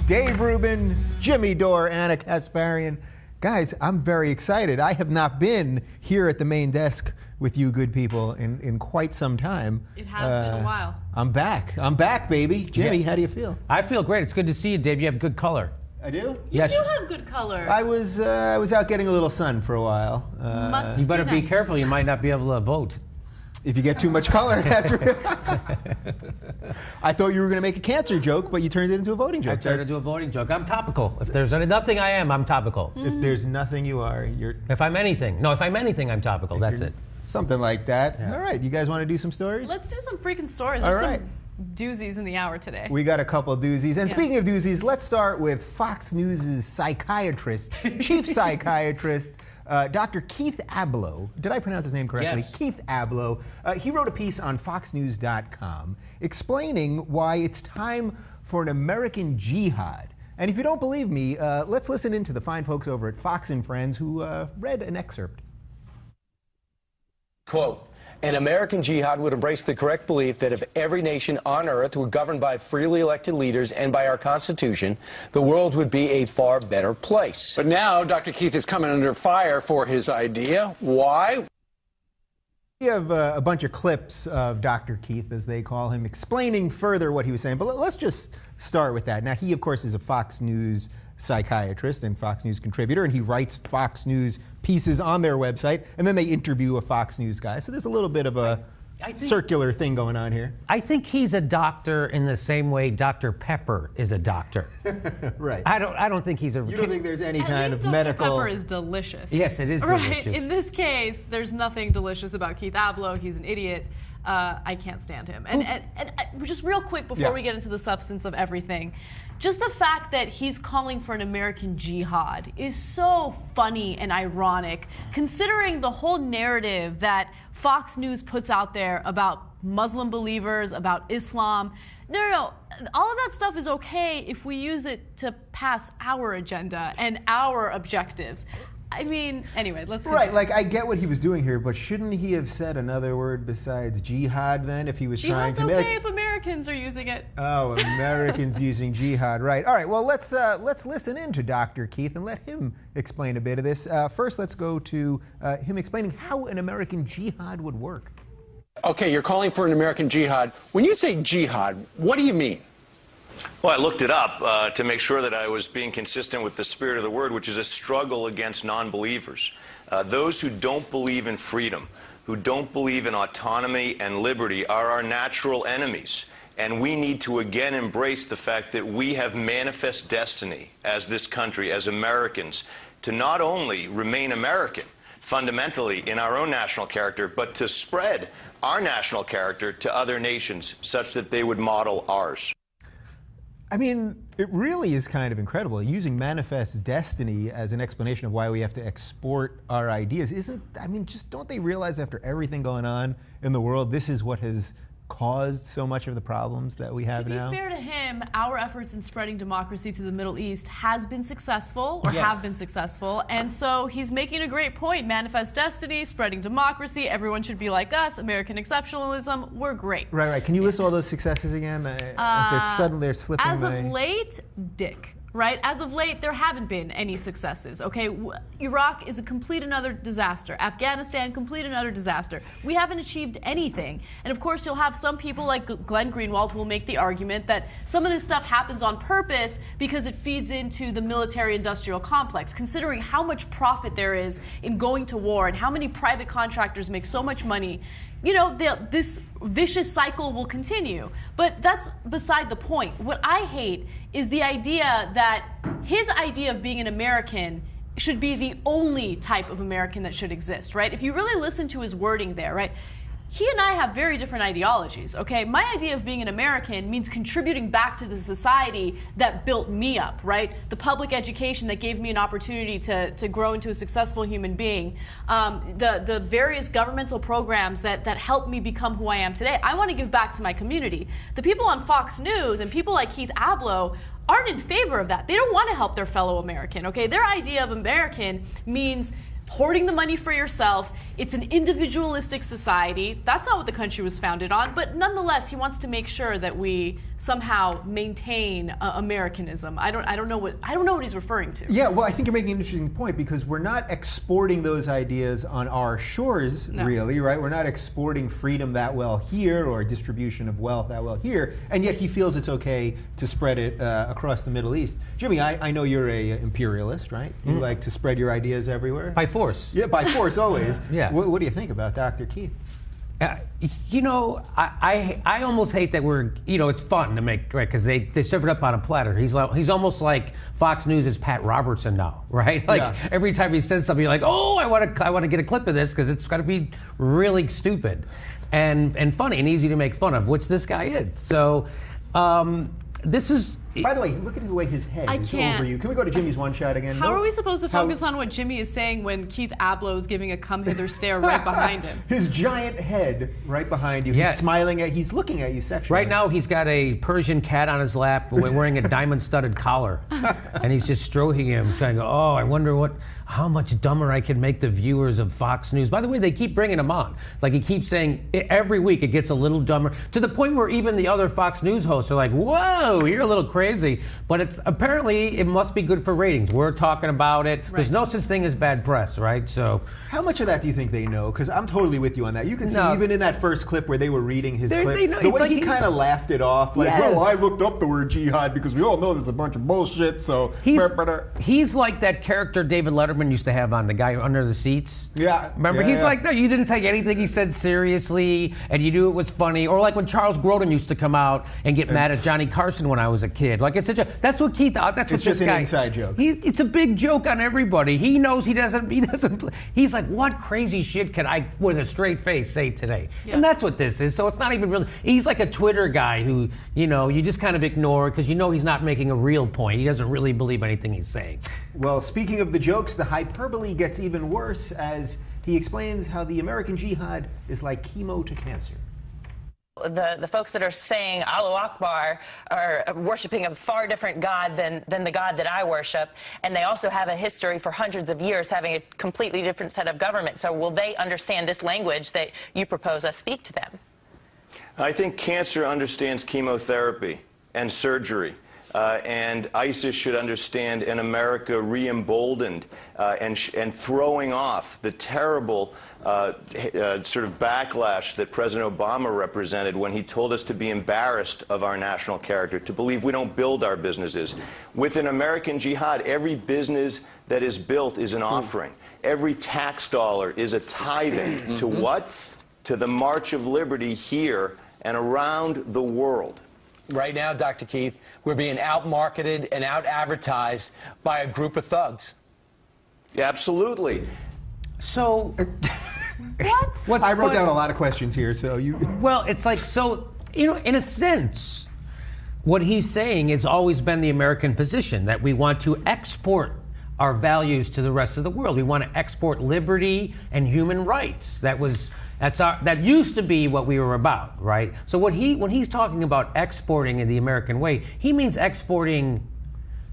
Dave Rubin, Jimmy Dore, Anna Kasparian. Guys, I'm very excited. I have not been here at the main desk with you good people in quite some time. It has been a while. I'm back. I'm back, baby. Jimmy, how do you feel? I feel great. It's good to see you, Dave. You have good color. I do? You do have good color. I was out getting a little sun for a while. Must You better be nice. careful. You might not be able to vote. If you get too much color, that's right. I thought you were going to make a cancer joke, but you turned it into a voting joke. I turned it into a voting joke. I'm topical. If there's nothing I am, I'm topical. If there's nothing you are, you're... If I'm anything. No, if I'm anything, I'm topical. That's it. Something like that. Yeah. All right, you guys want to do some stories? Let's do some freaking stories. All There's right. some doozies in the hour today. We got a couple of doozies. And Yeah. speaking of doozies, let's start with Fox News' psychiatrist, chief psychiatrist, Dr. Keith Ablow. Did I pronounce his name correctly? Yes. Keith Ablow. He wrote a piece on foxnews.com explaining why it's time for an American jihad. And if you don't believe me, let's listen in to the fine folks over at Fox and Friends who read an excerpt. Quote, an American jihad would embrace the correct belief that if every nation on earth were governed by freely elected leaders and by our Constitution, the world would be a far better place. But now Dr. Keith is coming under fire for his idea. Why? We have a bunch of clips of Dr. Keith, as they call him, explaining further what he was saying. But let's just start with that. Now, he, of course, is a Fox News psychiatrist and Fox News contributor, and he writes Fox News pieces on their website, and then they interview a Fox News guy. So there's a little bit of a circular thing going on here. I think he's a doctor in the same way Dr. Pepper is a doctor. Right. I don't think he's a... You don't think there's any At kind least of Dr. medical... Pepper is delicious. Yes, it is right? delicious. In this case, there's nothing delicious about Keith Ablow. He's an idiot. I can't stand him. And just real quick before we get into the substance of everything, just the fact that he's calling for an American jihad is so funny and ironic, considering the whole narrative that Fox News puts out there about Muslim believers, about Islam. No. All of that stuff is okay if we use it to pass our agenda and our objectives. I mean, anyway, let's continue. Right, like I get what he was doing here, but shouldn't he have said another word besides jihad then if he was trying Jihad's to okay make... if Americans are using it. Oh, Americans using jihad, right. All right, well, let's listen in to Dr. Keith and let him explain a bit of this. First, let's go to him explaining how an American jihad would work. Okay, you're calling for an American jihad. When you say jihad, what do you mean? Well, I looked it up to make sure that I was being consistent with the spirit of the word, which is a struggle against non-believers. Those who don't believe in freedom, who don't believe in autonomy and liberty are our natural enemies. And we need to again embrace the fact that we have manifest destiny as this country, as Americans, to not only remain American fundamentally in our own national character, but to spread our national character to other nations such that they would model ours. I mean, it really is kind of incredible. Using manifest destiny as an explanation of why we have to export our ideas just don't they realize after everything going on in the world, this is what has caused so much of the problems that we have now? To be fair to him, our efforts in spreading democracy to the Middle East has been successful, or have been successful, and so he's making a great point. Manifest destiny, spreading democracy, everyone should be like us, American exceptionalism, we're great. Right. Can you list all those successes again? They're slipping As my... of late, Dick. Right? As of late, there haven't been any successes, okay? Iraq is a complete another disaster. Afghanistan, complete another disaster. We haven't achieved anything. And of course, you'll have some people like Glenn Greenwald who will make the argument that some of this stuff happens on purpose because it feeds into the military-industrial complex, considering how much profit there is in going to war and how many private contractors make so much money. You know, this vicious cycle will continue. But that's beside the point. What I hate is the idea that his idea of being an American should be the only type of American that should exist, right? If you really listen to his wording there, right? He and I have very different ideologies, okay? My idea of being an American means contributing back to the society that built me up, right? The public education that gave me an opportunity to grow into a successful human being, the various governmental programs that helped me become who I am today. I want to give back to my community. The people on Fox News and people like Keith Ablow aren't in favor of that. They don't want to help their fellow American, okay? Their idea of American means hoarding the money for yourself. It's an individualistic society. That's not what the country was founded on, but nonetheless, he wants to make sure that we somehow maintain Americanism. I don't know what he's referring to. Yeah, well, I think you're making an interesting point, because we're not exporting those ideas on our shores, really, right? We're not exporting freedom that well here, or distribution of wealth that well here, and yet he feels it's okay to spread it across the Middle East. Jimmy, I know you're a imperialist, right? You like to spread your ideas everywhere? By force. Yeah, by force, always. Yeah. What do you think about Dr. Keith? You know, I almost hate that we're, you know, it's fun to make, right, because they serve it up on a platter. He's almost like Fox News' Pat Robertson now, right? Like every time he says something, you're like, oh, I want to get a clip of this, because it's got to be really stupid and funny and easy to make fun of, which this guy is. So this is. By the way, look at the way his head is over you. Can we go to Jimmy's one shot again? How are we supposed to focus on what Jimmy is saying when Keith Abloh is giving a come hither stare right behind him? His giant head right behind you. Yeah. He's smiling he's looking at you sexually. Right now he's got a Persian cat on his lap wearing a diamond-studded collar. And he's just stroking him, trying to go, oh, I wonder how much dumber I can make the viewers of Fox News. By the way, they keep bringing him on. Like, he keeps saying every week it gets a little dumber, to the point where even the other Fox News hosts are like, whoa, you're a little crazy. But it's apparently it must be good for ratings. We're talking about it. Right. There's no such thing as bad press, right? So how much of that do you think they know? Because I'm totally with you on that. You can see even in that first clip where they were reading his clip, the way he kind of laughed it off, like, well, I looked up the word jihad because we all know there's a bunch of bullshit, so... He's like that character David Letterman used to have on, the guy under the seats. Yeah. Remember? He's like, no, you didn't take anything he said seriously, and you knew it was funny. Or like when Charles Grodin used to come out and get mad at Johnny Carson when I was a kid. Like, it's that's what Keith, that's what this guy... It's just an inside joke. It's a big joke on everybody. He knows he doesn't, he's like, what crazy shit can I, with a straight face, say today? Yeah. And that's what this is. So it's not even really, he's like a Twitter guy who, you know, you just kind of ignore because you know he's not making a real point. He doesn't really believe anything he's saying. Well, speaking of the jokes, the hyperbole gets even worse as he explains how the American jihad is like chemo to cancer. The folks that are saying Allahu Akbar are worshiping a far different God than the God that I worship, and they also have a history for hundreds of years having a completely different set of government. So will they understand this language that you propose us speak to them? I think cancer understands chemotherapy and surgery. And ISIS should understand an America re-emboldened and throwing off the terrible sort of backlash that President Obama represented when he told us to be embarrassed of our national character, to believe we don't build our businesses. With an American jihad, every business that is built is an offering. Every tax dollar is a tithing to what? To the March of Liberty here and around the world. Right now, Dr. Keith, we're being out-marketed and out-advertised by a group of thugs. Yeah, absolutely. So, what? I wrote down a lot of questions here, so you... Well, it's like, so, you know, in a sense, what he's saying has always been the American position, that we want to export our values to the rest of the world. We want to export liberty and human rights. That used to be what we were about, right? So when he's talking about exporting in the American way, he means exporting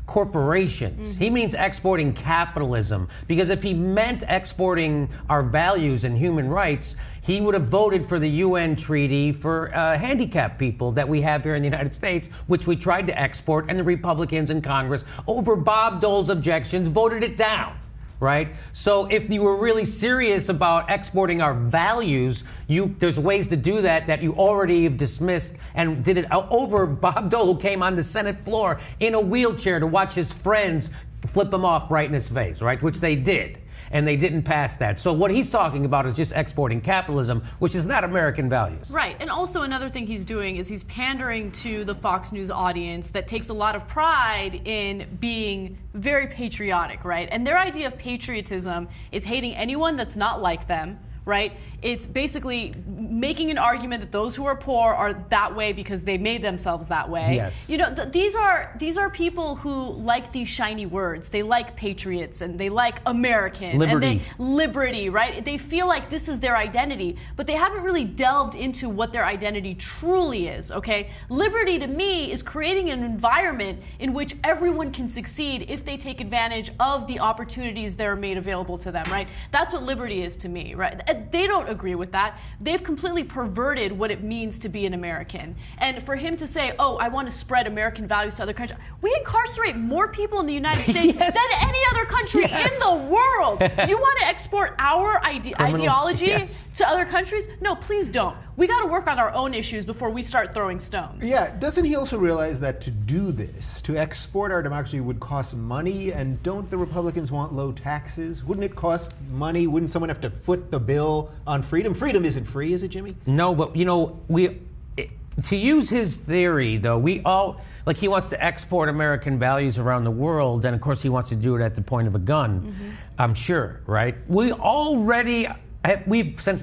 corporations. Mm-hmm. He means exporting capitalism. Because if he meant exporting our values and human rights, he would have voted for the UN treaty for handicapped people that we have here in the United States, which we tried to export, and the Republicans in Congress, over Bob Dole's objections, voted it down. Right? So if you were really serious about exporting our values, there's ways to do that you already have dismissed and did it over Bob Dole, who came on the Senate floor in a wheelchair to watch his friends flip him off right in his face, right? Which they did. And they didn't pass that. So what he's talking about is just exporting capitalism, which is not American values. Right. And also another thing he's doing is he's pandering to the Fox News audience that takes a lot of pride in being very patriotic, right? And their idea of patriotism is hating anyone that's not like them, right? It's basically making an argument that those who are poor are that way because they made themselves that way. Yes. You know, these are people who like these shiny words. They like patriots and they like American. Liberty. And liberty, right? They feel like this is their identity, but they haven't really delved into what their identity truly is, okay? Liberty to me is creating an environment in which everyone can succeed if they take advantage of the opportunities that are made available to them, right? That's what liberty is to me, right? They don't agree with that. They've completely perverted what it means to be an American. And for him to say, oh, I want to spread American values to other countries, we incarcerate more people in the United States Yes. than any other country Yes. in the world. You want to export our ideology yes. to other countries? No, please don't. We got to work on our own issues before we start throwing stones. Yeah, doesn't he also realize that to do this, to export our democracy would cost money, and don't the Republicans want low taxes? Wouldn't it cost money? Wouldn't someone have to foot the bill on freedom? Freedom isn't free, is it, Jimmy? No, but you know, to use his theory, though, we all, like, he wants to export American values around the world, and of course he wants to do it at the point of a gun, I'm sure, right? Since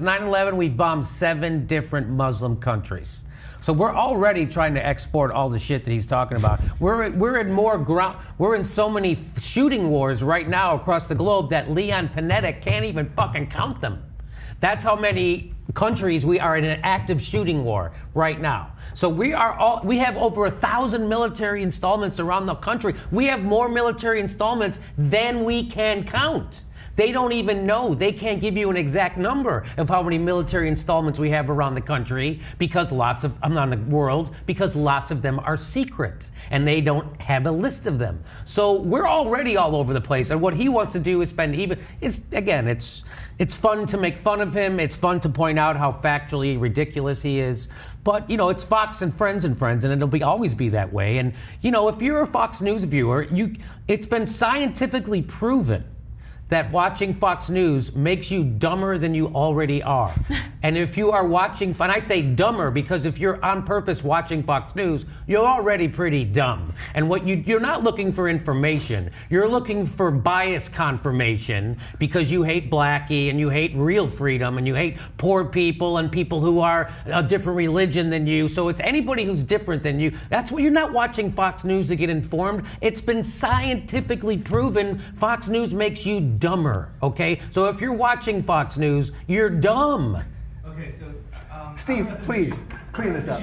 9/11, we've bombed 7 different Muslim countries. So we're already trying to export all the shit that he's talking about. We're in so many shooting wars right now across the globe that Leon Panetta can't even fucking count them. That's how many countries we are in an active shooting war right now. So we have over 1,000 military installments around the country. We have more military installments than we can count. They don't even know. They can't give you an exact number of how many military installments we have around the country because lots of them are secret and they don't have a list of them. So we're already all over the place. And what he wants to do is it's fun to make fun of him. It's fun to point out how factually ridiculous he is. But, you know, it's Fox and friends, and it'll always be that way. And, you know, if you're a Fox News viewer, it's been scientifically proven that watching Fox News makes you dumber than you already are. And if you are watching, and I say dumber because if you're on purpose watching Fox News, you're already pretty dumb. And you're not looking for information, you're looking for bias confirmation because you hate Blackie and you hate real freedom and you hate poor people and people who are a different religion than you. So it's anybody who's different than you. That's why you're not watching Fox News to get informed. It's been scientifically proven Fox News makes you dumber, okay? So if you're watching Fox News, you're dumb. Okay, so Steve, please clean this up.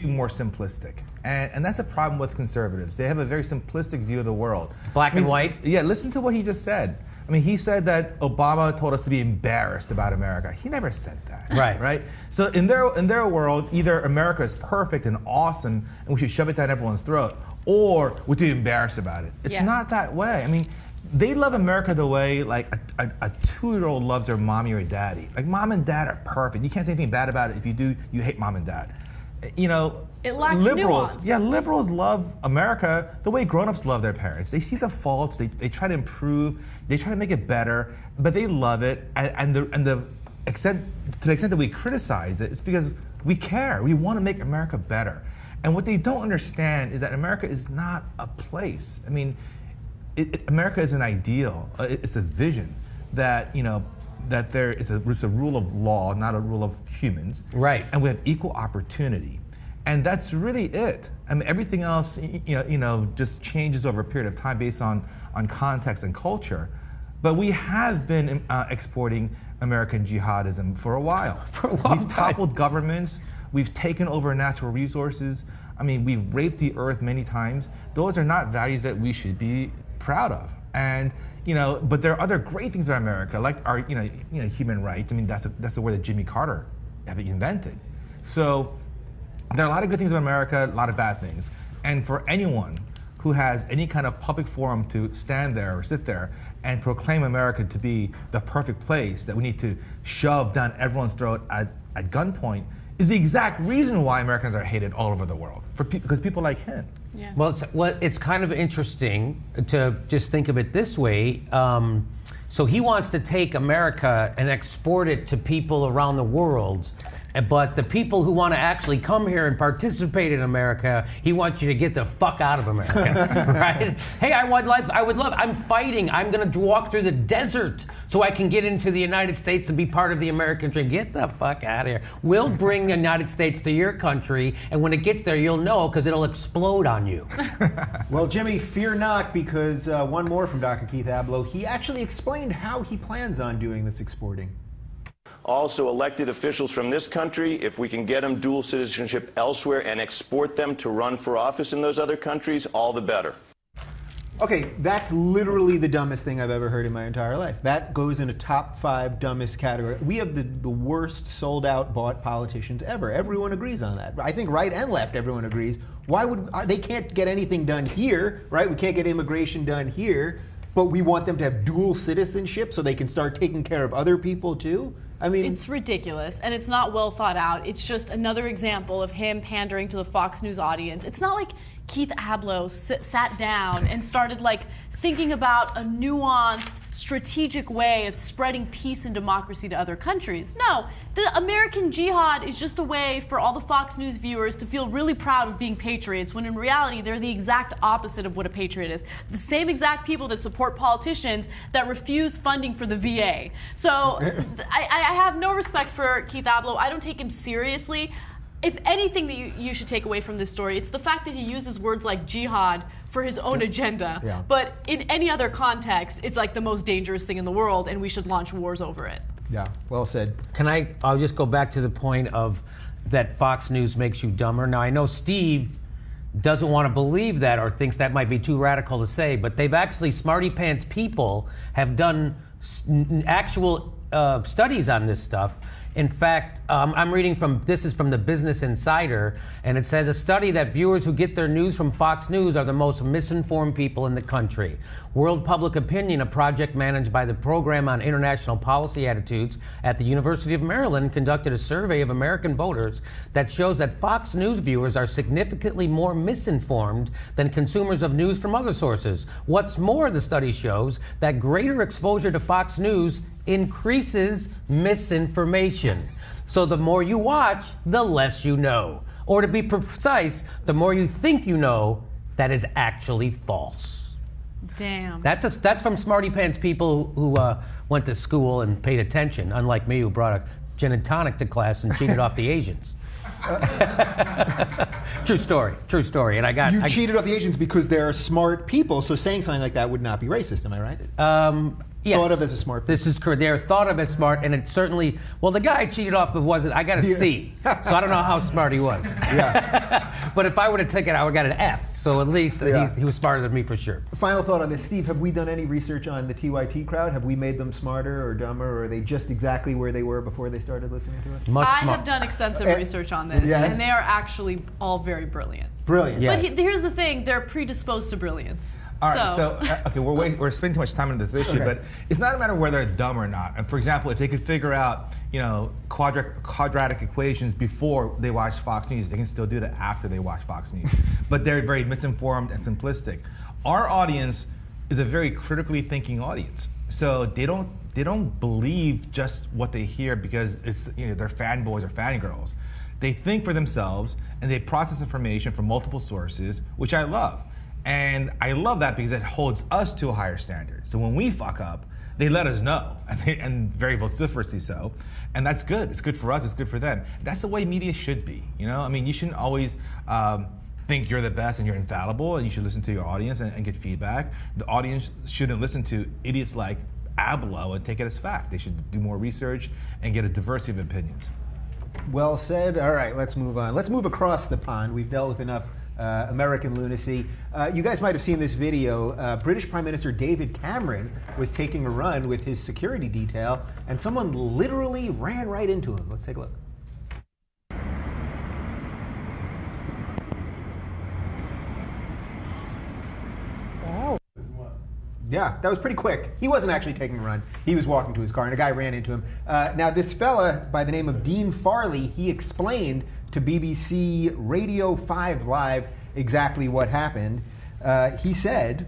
More simplistic, and that's a problem with conservatives. They have a very simplistic view of the world. Black and white? Yeah, listen to what he just said. I mean, he said that Obama told us to be embarrassed about America. He never said that. Right. Right? So in their world, either America is perfect and awesome and we should shove it down everyone's throat, or we're too embarrassed about it. It's not that way. I mean, they love America the way like a 2-year-old loves their mommy or daddy. Like, mom and dad are perfect. You can't say anything bad about it. If you do, you hate mom and dad. You know, it lacks liberals, nuance. yeah, liberals love America the way grown-ups love their parents. They see the faults, they try to improve, they try to make it better, but they love it. And to the extent that we criticize it, it's because we care. We want to make America better. And what they don't understand is that America is not a place. I mean, America is an ideal. It's a vision that, you know, that it's a rule of law, not a rule of humans. Right. And we have equal opportunity. And that's really it. I mean, everything else, you know, just changes over a period of time based on context and culture. But we have been exporting American jihadism for a while. For a long time. We've toppled governments. We've taken over natural resources. I mean, we've raped the earth many times. Those are not values that we should be proud of. And, you know, but there are other great things about America, like our, you know, human rights. I mean, that's the word that Jimmy Carter invented. So there are a lot of good things about America, a lot of bad things. And for anyone who has any kind of public forum to stand there or sit there and proclaim America to be the perfect place that we need to shove down everyone's throat at gunpoint is the exact reason why Americans are hated all over the world, because people like him. Yeah. Well, it's kind of interesting to just think of it this way. So he wants to take America and export it to people around the world But the people who want to actually come here and participate in America, he wants you to get the fuck out of America, right? Hey, I would love, I'm fighting. I'm going to walk through the desert so I can get into the United States and be part of the American dream. Get the fuck out of here. We'll bring the United States to your country, and when it gets there, you'll know because it'll explode on you. Well, Jimmy, fear not, because one more from Dr. Keith Abloh. He actually explained how he plans on doing this exporting. Also, elected officials from this country, if we can get them dual citizenship elsewhere and export them to run for office in those other countries, all the better. Okay, that's literally the dumbest thing I've ever heard in my entire life. That goes in a top 5 dumbest category. We have the worst sold-out bought politicians ever. Everyone agrees on that. I think right and left, everyone agrees. Why would they can't get anything done here, right? We can't get immigration done here, but we want them to have dual citizenship so they can start taking care of other people too? I mean, it's ridiculous, and it's not well thought out. It's just another example of him pandering to the Fox News audience. It's not like Keith Abloh sat down and started thinking about a nuanced, strategic way of spreading peace and democracy to other countries. No, the American jihad is just a way for all the Fox News viewers to feel really proud of being patriots, when in reality they're the exact opposite of what a patriot is. The same exact people that support politicians that refuse funding for the VA. So I have no respect for Keith Abloh. I don't take him seriously. If anything that you should take away from this story, it's the fact that he uses words like jihad for his own agenda. Yeah. But in any other context, it's like the most dangerous thing in the world, and we should launch wars over it. Yeah, well said. I'll just go back to the point of that Fox News makes you dumber. Now, I know Steve doesn't want to believe that or thinks that might be too radical to say, but they've actually, smarty pants people have done actual studies on this stuff. In fact, I'm reading this is from the Business Insider, and it says a study that viewers who get their news from Fox News are the most misinformed people in the country. World Public Opinion, a project managed by the Program on International Policy Attitudes at the University of Maryland, conducted a survey of American voters that shows that Fox News viewers are significantly more misinformed than consumers of news from other sources. What's more, the study shows that greater exposure to Fox News increases misinformation. So the more you watch, the less you know. Or to be precise, the more you think you know that is actually false. Damn. That's from smarty pants people who went to school and paid attention, unlike me who brought a gin and tonic to class and cheated off the Asians. True story. And I cheated off the Asians because they're smart people, so saying something like that would not be racist, am I right? Yes. Thought of as a smart person. This is correct. They're thought of as smart, and it certainly, well, the guy I cheated off of wasn't, I got a C, so I don't know how smart he was. Yeah. But if I would have taken it, I would have got an F, so at least he was smarter than me for sure. Final thought on this, Steve, have we done any research on the TYT crowd? Have we made them smarter or dumber, or are they just exactly where they were before they started listening to it? I have done extensive research on this, yes. and they are actually all very brilliant. Brilliant. Yes. But here's the thing, they're predisposed to brilliance. All right, so okay, we're spending too much time on this issue, but it's not a matter of whether they're dumb or not. And for example, if they could figure out, quadratic equations before they watch Fox News, they can still do that after they watch Fox News. But they're very misinformed and simplistic. Our audience is a very critically thinking audience, so they don't believe just what they hear because it's they're fanboys or fangirls. They think for themselves and they process information from multiple sources, which I love. And I love that because it holds us to a higher standard. So when we fuck up, they let us know, and very vociferously so. And that's good. It's good for us. It's good for them. That's the way media should be. I mean, you shouldn't always think you're the best and you're infallible, and you should listen to your audience and get feedback. The audience shouldn't listen to idiots like Abloh and take it as fact. They should do more research and get a diversity of opinions. Well said. All right, let's move on. Let's move across the pond. We've dealt with enough American lunacy. You guys might have seen this video. British Prime Minister David Cameron was taking a run with his security detail, and someone literally ran right into him. Let's take a look. Yeah, that was pretty quick. He wasn't actually taking a run. He was walking to his car, and a guy ran into him. Now, this fella by the name of Dean Farley, he explained to BBC Radio 5 Live exactly what happened. He said,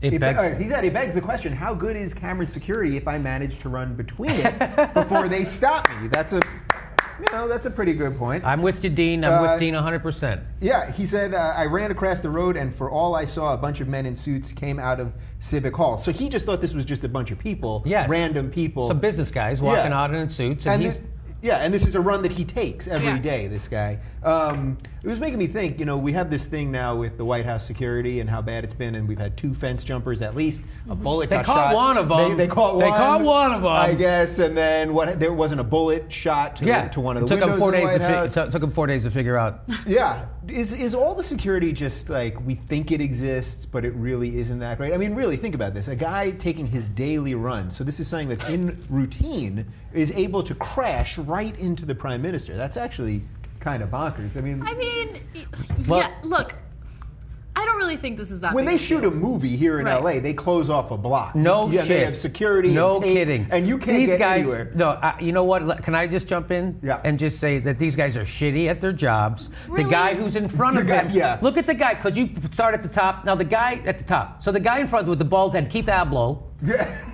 It begs. He said, it begs the question, how good is Cameron's security if I manage to run between it before they stop me? That's a pretty good point. I'm with you, Dean. I'm with Dean 100%. Yeah, he said, I ran across the road, and for all I saw, a bunch of men in suits came out of Civic Hall. So he just thought this was just a bunch of people, random people. Some business guys walking out in suits. And and this is a run that he takes every day, this guy. It was making me think, we have this thing now with the White House security and how bad it's been, and we've had 2 fence jumpers at least. A bullet got shot. They caught one of them. They caught one. They caught one of them. I guess, and then there wasn't a bullet shot to one of the windows of the White House. It took them 4 days to figure out. Yeah. Is all the security just like we think it exists, but it really isn't that great? I mean, really, think about this. A guy taking his daily run, so this is something that's in routine, is able to crash right into the prime minister. That's actually kind of bonkers. I mean, look, I don't really think this is that when big they a shoot deal. a movie here in LA, they close off a block. No shit. They have security. No and tape, kidding. And you can't get anywhere. No, you know what? Can I just jump in and just say that these guys are shitty at their jobs? Really? The guy who's in front of him. Look at the guy, because you start at the top. Now the guy at the top. So the guy in front with the bald head, Keith Abloh.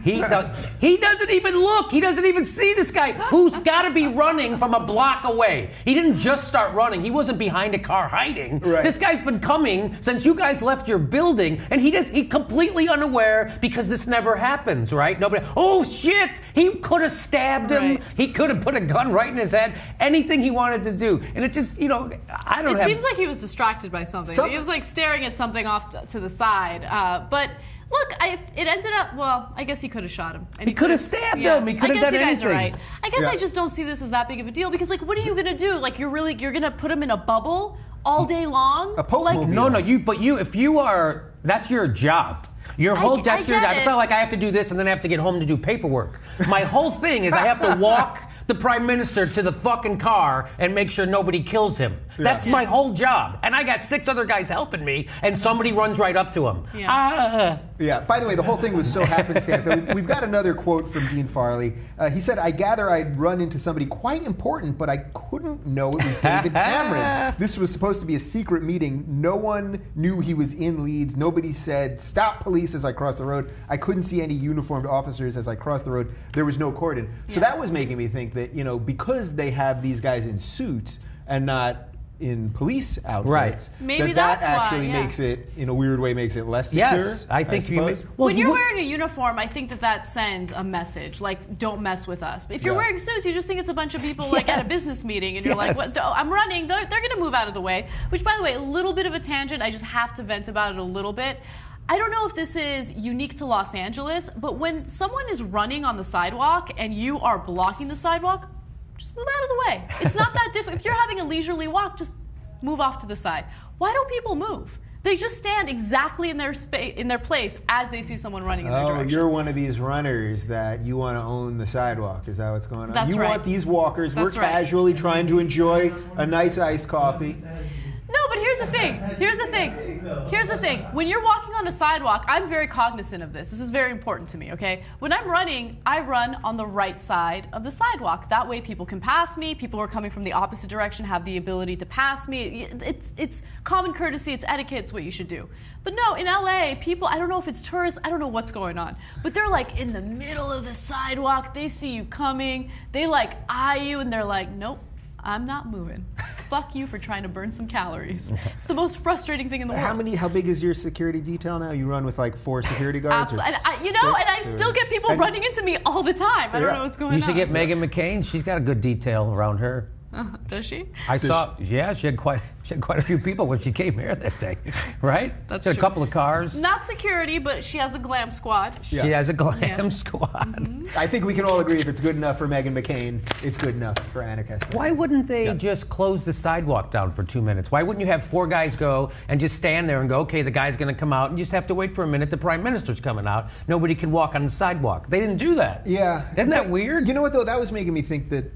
He doesn't even look. He doesn't even see this guy who's got to be running from a block away. He didn't just start running. He wasn't behind a car hiding. Right. This guy's been coming since you guys left your building, and he completely unaware because this never happens, right? Nobody. Oh shit! He could have stabbed him. Right. He could have put a gun right in his head. Anything he wanted to do, and it just, I don't. It seems like he was distracted by something. He was like staring at something off to the side, but. Look, it ended up, well, I guess he could have shot him. And he could have stabbed him. He could have done anything. I guess you guys are right. I guess I just don't see this as that big of a deal because, like, what are you going to do? Like, you're going to put him in a bubble all day long? A Pope movie. No, if you are, that's your job. Your whole, that's your job. It's not like I have to do this and then I have to get home to do paperwork. My whole thing is I have to walk the prime minister to the fucking car and make sure nobody kills him. That's my whole job. And I got 6 other guys helping me, and somebody runs right up to him. Yeah. By the way, the whole thing was so happenstance. We've got another quote from Dean Farley. He said, I gather I'd run into somebody quite important, but I couldn't know it was David Cameron. This was supposed to be a secret meeting. No one knew he was in Leeds. Nobody said, stop police as I crossed the road. I couldn't see any uniformed officers as I crossed the road. There was no cordon. So that was making me think that, because they have these guys in suits and not in police outfits, maybe that that's actually why, makes it, in a weird way, makes it less secure. Yes, I think when you're wearing a uniform, I think that sends a message, like, don't mess with us. But if you're wearing suits, you just think it's a bunch of people like at a business meeting, and you're like, what, I'm running, they're going to move out of the way. Which, by the way, a little bit of a tangent, I just have to vent about it a little bit. I don't know if this is unique to Los Angeles, but when someone is running on the sidewalk and you are blocking the sidewalk, just move out of the way. It's not that difficult. If you're having a leisurely walk, just move off to the side. Why don't people move? They just stand exactly in their place as they see someone running in their direction. You're one of these runners that you want to own the sidewalk. Is that what's going on? That's you right. want these walkers. That's We're casually trying to enjoy a nice iced coffee. No, but here's the thing. When you're walking on a sidewalk, I'm very cognizant of this. This is very important to me, okay? When I'm running, I run on the right side of the sidewalk. That way people can pass me. People who are coming from the opposite direction have the ability to pass me. It's common courtesy, it's etiquette, it's what you should do. But no, in LA, people, I don't know if it's tourists, I don't know what's going on, but they're like in the middle of the sidewalk. They see you coming. They like eye you and they're like, nope. I'm not moving. Fuck you for trying to burn some calories. It's the most frustrating thing in the world. How big is your security detail now? You run with like 4 security guards? Absolutely. And I still get people running into me all the time. I don't know what's going on. You should get Meghan McCain. She's got a good detail around her. Does she? She had quite a few people when she came here that day, right? That's she had true. a couple of cars. Not security, but she has a glam squad. She has a glam squad. Mm-hmm. I think we can all agree if it's good enough for Meghan McCain, it's good enough for Anna Kessler. Why wouldn't they just close the sidewalk down for 2 minutes? Why wouldn't you have 4 guys go and just stand there and go, okay, the guy's going to come out, and you just have to wait for a minute, the prime minister's coming out. Nobody can walk on the sidewalk. They didn't do that. Yeah. Isn't that weird? You know what, though? That was making me think that,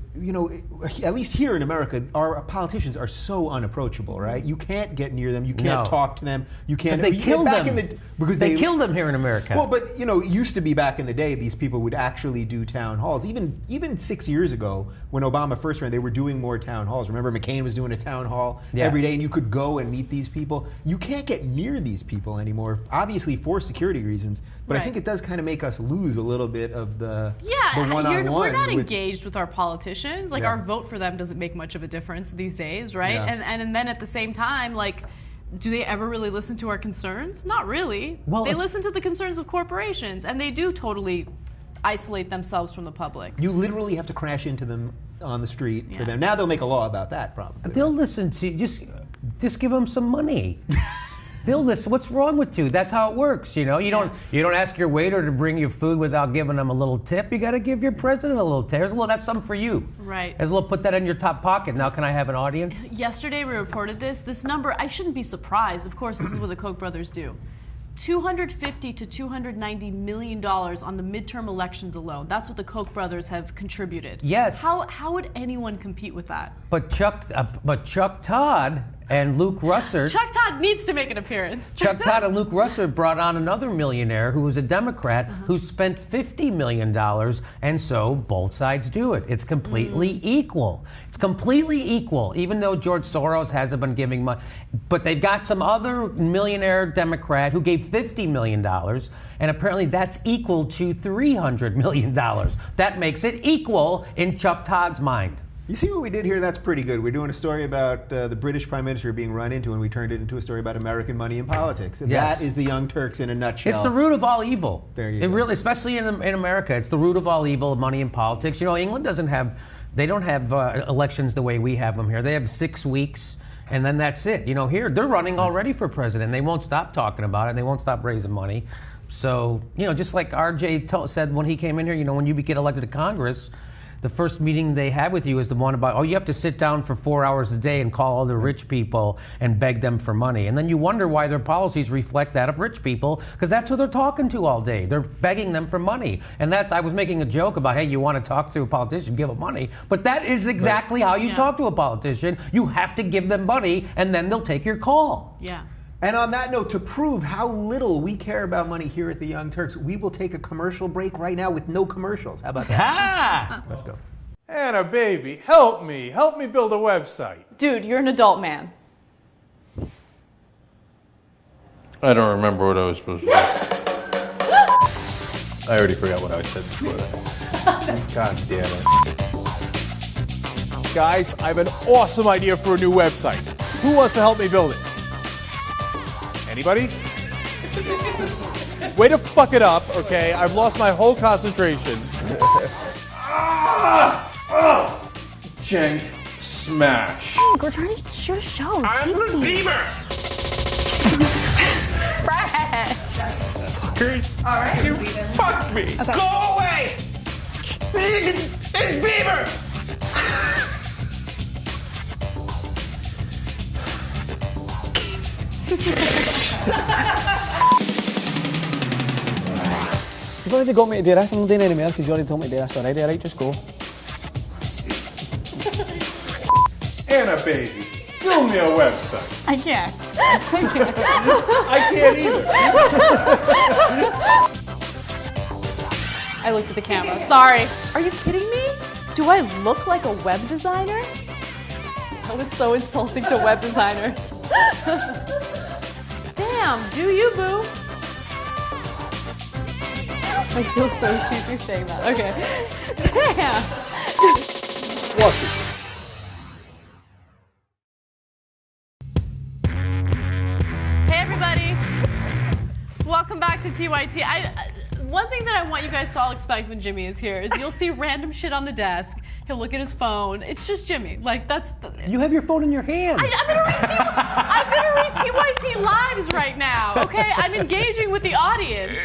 at least here in America, our politicians are so unapproachable. unapproachable, right? You can't get near them. You can't talk to them. You can't. Because they killed them. Because they killed them here in America. Well, but it used to be back in the day, these people would actually do town halls. Even 6 years ago, when Obama first ran, they were doing more town halls. Remember, McCain was doing a town hall every day, and you could go and meet these people. You can't get near these people anymore, obviously for security reasons. But I think it does kind of make us lose a little bit of the one-on-one. We're not engaged with our politicians. Like our vote for them doesn't make much of a difference these days, right? Yeah. And then at the same time, like, do they ever really listen to our concerns? Not really. Well, they listen to the concerns of corporations, and they do totally isolate themselves from the public. You literally have to crash into them on the street for them. Now they'll make a law about that, probably. They'll listen to you. Just give them some money. They'll listen. What's wrong with you? That's how it works. You don't ask your waiter to bring you food without giving them a little tip. You got to give your president a little tip. That's something for you. Right. As well, put that in your top pocket. Now, can I have an audience? Yesterday we reported this number. I shouldn't be surprised. Of course, this is what the Koch brothers do. $250 to $290 million on the midterm elections alone. That's what the Koch brothers have contributed. Yes. How would anyone compete with that? But Chuck Todd and Luke Russert. Chuck Todd needs to make an appearance. Chuck Todd and Luke Russert brought on another millionaire who was a Democrat who spent $50 million, and so both sides do it. It's completely equal. It's completely equal, even though George Soros hasn't been giving money. But they've got some other millionaire Democrat who gave $50 million, and apparently that's equal to $300 million. That makes it equal in Chuck Todd's mind. You see what we did here? That's pretty good. We're doing a story about the British Prime Minister being run into, and we turned it into a story about American money and politics. And that is the Young Turks in a nutshell. It's the root of all evil. There you go. Really, especially in America, it's the root of all evil, money and politics. England doesn't have elections the way we have them here. They have 6 weeks, and then that's it. Here, they're running already for president. They won't stop talking about it. They won't stop raising money. So, just like RJ said when he came in here, when you get elected to Congress, the first meeting they have with you is the one about, you have to sit down for 4 hours a day and call all the rich people and beg them for money. And then you wonder why their policies reflect that of rich people, because that's who they're talking to all day. They're begging them for money. And I was making a joke about, hey, you want to talk to a politician, give them money. But that is exactly how you talk to a politician. You have to give them money, and then they'll take your call. Yeah. And on that note, to prove how little we care about money here at the Young Turks, we will take a commercial break right now with no commercials. How about that? Let's go. Anna, baby, help me build a website. Dude, you're an adult man. I don't remember what I was supposed to do. I already forgot what I said before that. God damn it. Guys, I have an awesome idea for a new website. Who wants to help me build it? Anybody? Way to fuck it up, okay? I've lost my whole concentration. Jank smash. We're trying to shoot a show. I'm the beaver! Fred! Fuckers. All right. You fucked me! Okay. Go away! It's Beaver! You've already got me to do this. I'm not doing any more because you already told me to do this already. Alright, just go. Anna, baby, build me a website. I can't. I can't either. I looked at the camera. Sorry. Are you kidding me? Do I look like a web designer? That was so insulting to web designers. Damn, do you, boo? I feel so cheesy saying that. Okay. Damn. What's it? Hey, everybody. Welcome back to TYT. One thing that I want you guys to all expect when Jimmy is here is you'll see random shit on the desk. He'll look at his phone. It's just Jimmy. Like, that's... You have your phone in your hand. I'm gonna read TYT Lives right now, okay? I'm engaging with the audience.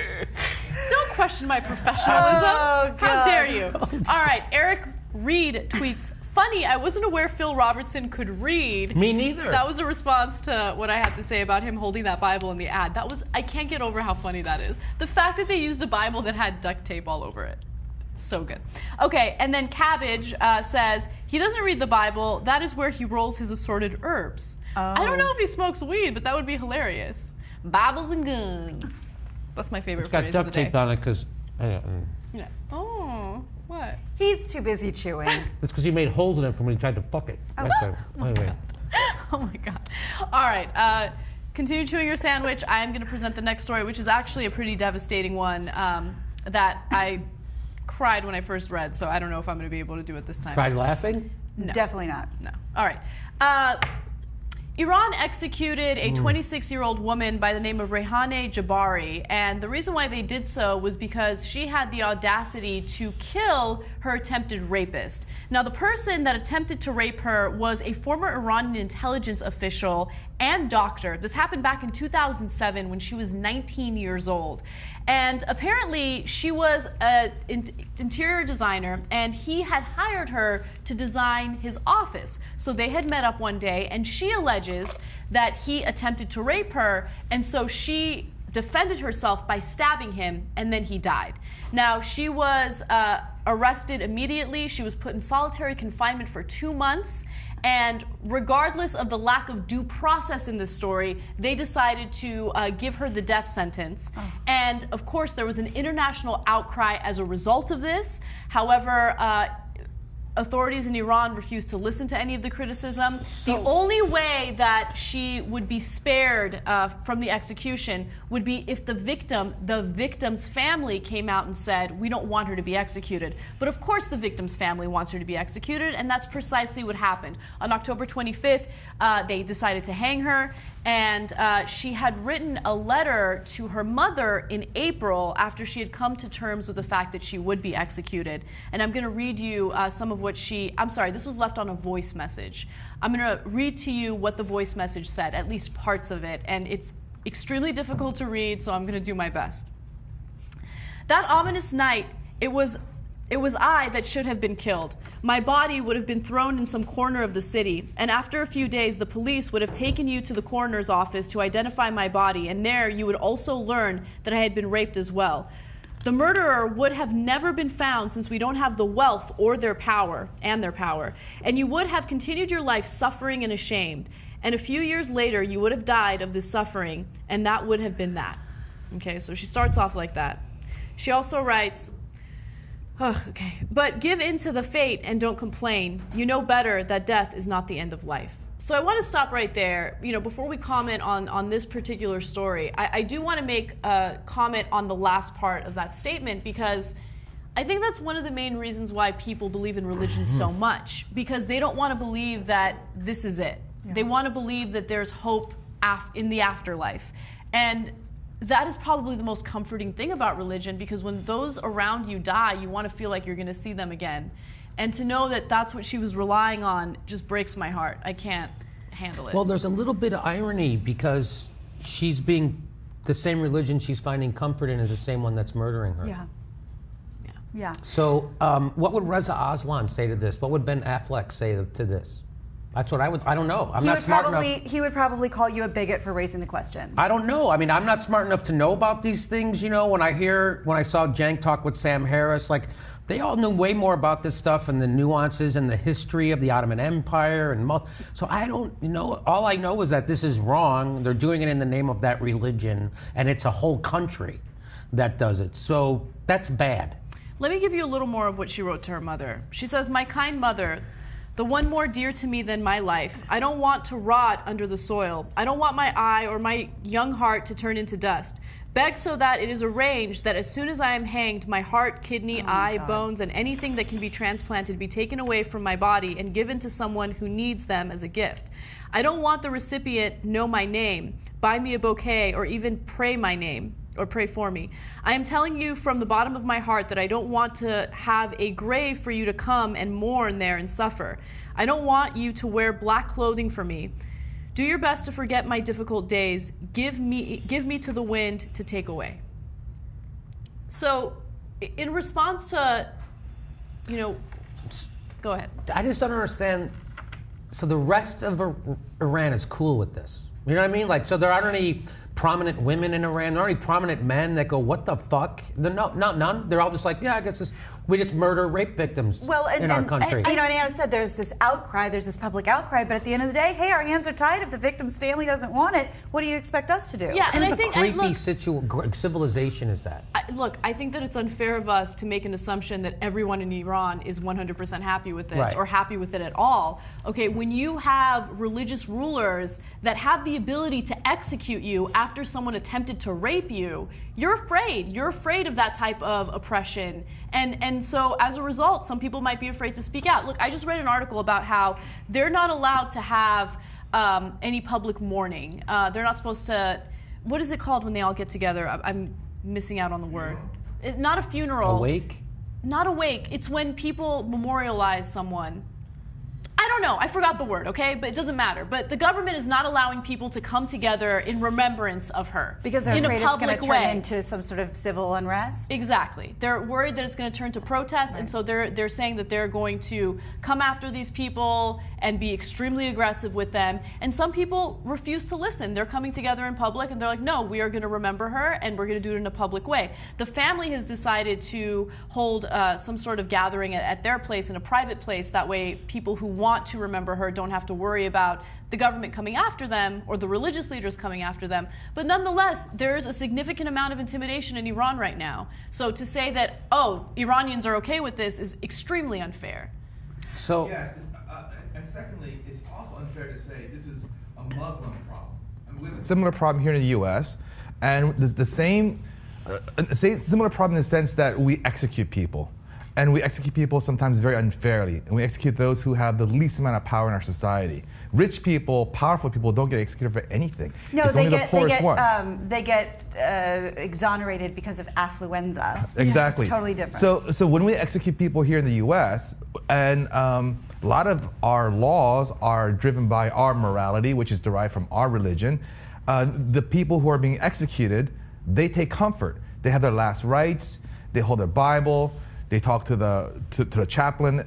Don't question my professionalism. Oh, How dare you? All right, Eric Reed tweets, funny, I wasn't aware Phil Robertson could read. Me neither. That was a response to what I had to say about him holding that Bible in the ad. I can't get over how funny that is. The fact that they used a Bible that had duct tape all over it. So good. Okay, and then Cabbage says, he doesn't read the Bible. That is where he rolls his assorted herbs. I don't know if he smokes weed, but that would be hilarious. Bibles and guns. That's my favorite It's got phrase of duct the day. tape on it because Yeah. Oh, what? He's too busy chewing. it's because he made holes in it from when he tried to fuck it. That's anyway. Oh my God. All right. Continue chewing your sandwich. I am going to present the next story, which is actually a pretty devastating one that I cried when I first read, so I don't know if I'm going to be able to do it this time. Tried laughing? No. Definitely not. No. All right. Iran executed a 26-year-old woman by the name of Rehane Jabari, and the reason why they did so was because she had the audacity to kill her attempted rapist. Now, the person that attempted to rape her was a former Iranian intelligence official and doctor. This happened back in 2007 when she was 19 years old. And apparently she was an interior designer, and he had hired her to design his office. So they had met up one day, and she alleges that he attempted to rape her, and so she defended herself by stabbing him, and then he died. Now, she was arrested immediately. She was put in solitary confinement for 2 months. And regardless of the lack of due process in this story, they decided to give her the death sentence. And of course, there was an international outcry as a result of this. However, authorities in Iran refused to listen to any of the criticism. The only way that she would be spared from the execution would be if the victim's family came out and said, we don't want her to be executed. But of course the victim's family wants her to be executed, and that's precisely what happened. On October 25th, they decided to hang her, and she had written a letter to her mother in April after she had come to terms with the fact that she would be executed. And I'm going to read you some of what I'm sorry, this was left on a voice message. I'm going to read to you what the voice message said, at least parts of it, and it's extremely difficult to read, so I'm going to do my best. That ominous night, it was I that should have been killed. My body would have been thrown in some corner of the city, and after a few days, the police would have taken you to the coroner's office to identify my body, and there you would also learn that I had been raped as well. The murderer would have never been found since we don't have the wealth or their power, and you would have continued your life suffering and ashamed. And a few years later, you would have died of this suffering, and that would have been that. Okay, so she starts off like that. She also writes, but give in to the fate and don't complain. You know better that death is not the end of life. So I want to stop right there. You know, before we comment on this particular story, I do want to make a comment on the last part of that statement, because I think that's one of the main reasons why people believe in religion so much, because they don't want to believe that this is it. Yeah. They want to believe that there's hope in the afterlife. And that is probably the most comforting thing about religion, because when those around you die, you want to feel like you're going to see them again. And to know that that's what she was relying on just breaks my heart. I can't handle it. Well, there's a little bit of irony, because she's being, the same religion she's finding comfort in is the same one that's murdering her. Yeah. So what would Reza Aslan say to this? What would Ben Affleck say to this? That's what I don't know. I'm not smart enough. He would probably call you a bigot for raising the question. I don't know. I mean, I'm not smart enough to know about these things, you know. When I saw Cenk talk with Sam Harris, like, they all knew way more about this stuff and the nuances and the history of the Ottoman Empire. So I don't know. All I know is that this is wrong. They're doing it in the name of that religion, and it's a whole country that does it. So that's bad. Let me give you a little more of what she wrote to her mother. She says, "My kind mother, the one more dear to me than my life. I don't want to rot under the soil. I don't want my eye or my young heart to turn into dust. Beg so that it is arranged that as soon as I am hanged, my heart, kidney, eye, bones, and anything that can be transplanted be taken away from my body and given to someone who needs them as a gift. I don't want the recipient know my name, buy me a bouquet, or even pray my name, or pray for me. I am telling you from the bottom of my heart that I don't want to have a grave for you to come and mourn there and suffer. I don't want you to wear black clothing for me. Do your best to forget my difficult days. Give me to the wind to take away." So, in response to, go ahead. I just don't understand. So the rest of Iran is cool with this. You know what I mean? Like, so there aren't any prominent women in Iran. There aren't any prominent men that go, "What the fuck?" No, none. They're all just like, "Yeah, I guess this." We just murder rape victims in our country. And Anna said there's this outcry, there's this public outcry, but at the end of the day, hey, our hands are tied. If the victim's family doesn't want it, what do you expect us to do? Yeah, What kind of creepy civilization is that? Look, I think that it's unfair of us to make an assumption that everyone in Iran is 100% happy with this or happy with it at all. Okay, when you have religious rulers that have the ability to execute you after someone attempted to rape you, you're afraid. You're afraid of that type of oppression. And so as a result, some people might be afraid to speak out. Look, I just read an article about how they're not allowed to have any public mourning. They're not supposed to, what is it called when they all get together? I'm missing out on the word. Not a funeral. A wake? Not a wake. It's when people memorialize someone. I don't know. I forgot the word, okay? But it doesn't matter. But the government is not allowing people to come together in remembrance of her. Because they're in afraid a public it's going to turn way. into some sort of civil unrest? Exactly. They're worried that it's going to turn to protests, and so they're saying that they're going to come after these people and be extremely aggressive with them. And some people refuse to listen. They're coming together in public, and they're like, no, we are going to remember her, and we're going to do it in a public way. The family has decided to hold some sort of gathering at their place, in a private place. That way people who want to remember her don't have to worry about the government coming after them or the religious leaders coming after them. But nonetheless, there's a significant amount of intimidation in Iran right now. So to say that, oh, Iranians are okay with this is extremely unfair. So yes, and secondly, it's also unfair to say this is a Muslim problem. I mean, we have a similar problem here in the U.S., and the same similar problem in the sense that we execute people. And we execute people sometimes very unfairly. And we execute those who have the least amount of power in our society. Rich people, powerful people don't get executed for anything. No, it's only the poorest ones. They get exonerated because of affluenza. Exactly. It's totally different. So when we execute people here in the U.S., and a lot of our laws are driven by our morality, which is derived from our religion, the people who are being executed, they take comfort. They have their last rites. They hold their Bible. They talk to the chaplain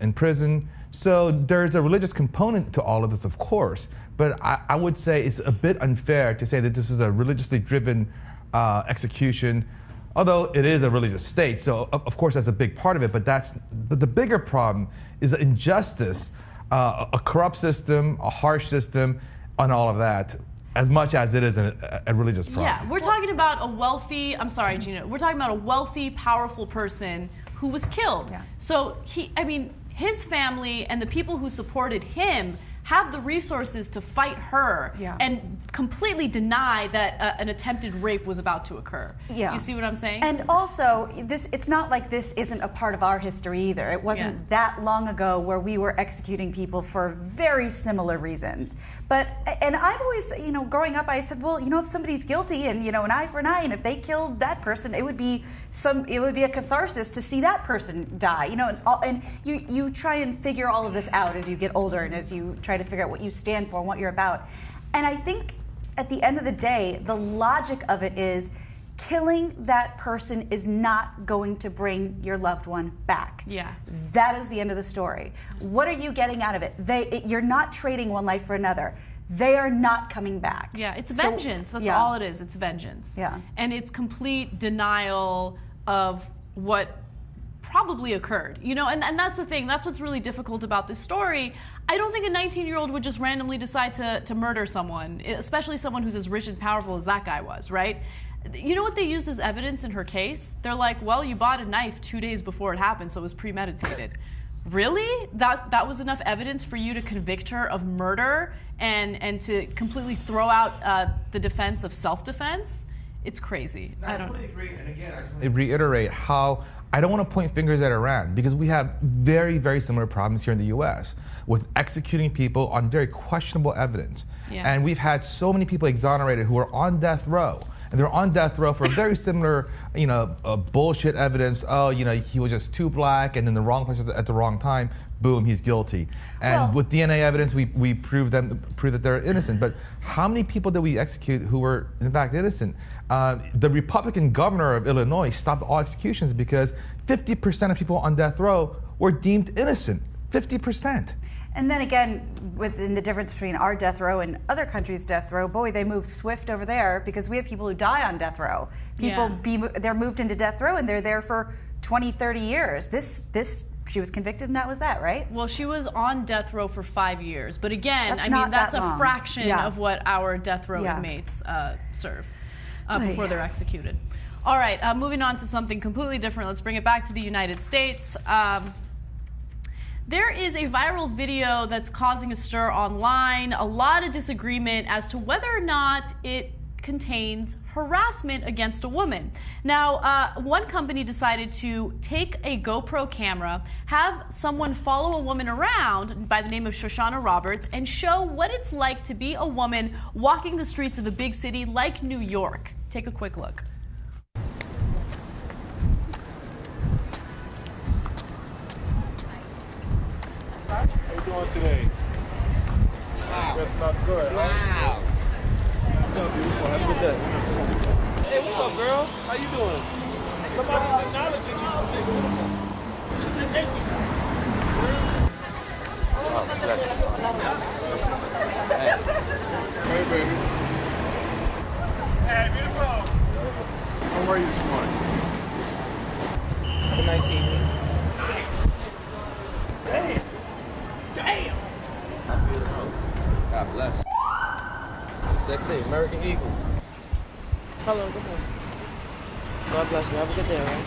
in prison. So there's a religious component to all of this, of course. But I would say it's a bit unfair to say that this is a religiously driven execution, although it is a religious state. So of course that's a big part of it. But the bigger problem is injustice, a corrupt system, a harsh system, and all of that, as much as it is a religious problem. Yeah, we're talking about a wealthy, I'm sorry, Gina, we're talking about a wealthy, powerful person who was killed. Yeah. So his family and the people who supported him have the resources to fight her and completely deny that an attempted rape was about to occur. Yeah. You see what I'm saying? And also, it's not like this isn't a part of our history either. It wasn't that long ago where we were executing people for very similar reasons. And I've always, growing up, I said, well, if somebody's guilty and, an eye for an eye, and if they killed that person, it would be a catharsis to see that person die, and you try and figure all of this out as you get older and as you try to figure out what you stand for and what you're about. And I think at the end of the day, the logic of it is killing that person is not going to bring your loved one back. Yeah. That is the end of the story. What are you getting out of it? You're not trading one life for another. They are not coming back. Yeah, it's vengeance. That's all it is. It's vengeance. Yeah. And it's complete denial of what probably occurred. And that's the thing. That's what's really difficult about this story. I don't think a 19-year-old would just randomly decide to murder someone, especially someone who's as rich and powerful as that guy was, right? You know what they used as evidence in her case? They're like, well, you bought a knife 2 days before it happened, so it was premeditated. Really? That was enough evidence for you to convict her of murder and to completely throw out the defense of self-defense? It's crazy. I totally agree. And again, I just want to reiterate how I don't want to point fingers at Iran, because we have very, very similar problems here in the U.S. with executing people on very questionable evidence. Yeah. And we've had so many people exonerated who are on death row. And they're on death row for very similar, bullshit evidence. Oh, he was just too black and in the wrong place at the wrong time. Boom, he's guilty. And with DNA evidence, we prove that they're innocent. But how many people did we execute who were in fact innocent? The Republican governor of Illinois stopped all executions because 50% of people on death row were deemed innocent. 50%. And then again, within the difference between our death row and other countries' death row, boy, they move swift over there because we have people who die on death row. They're moved into death row and they're there for 20, 30 years. She was convicted and that was that, right? Well, she was on death row for 5 years. But again, That's a fraction Yeah. of what our death row Yeah. inmates serve before they're executed. All right, moving on to something completely different. Let's bring it back to the United States. There is a viral video that's causing a stir online, a lot of disagreement as to whether or not it contains harassment against a woman. Now, one company decided to take a GoPro camera, have someone follow a woman around by the name of Shoshana Roberts, and show what it's like to be a woman walking the streets of a big city like New York. Take a quick look. How you doing today? Wow. That's not good. Wow. What's up, beautiful? Have a good day. Hey, what's up, girl? How you doing? Somebody's acknowledging you for being beautiful. She said thank you. Oh, bless you. Hey, baby. Hey, beautiful. How are you this morning? Have a nice evening. Nice. Damn. Damn. I'm beautiful. God bless. Sexy American Eagle. Hello, good morning. God bless you. Have a good day, all right?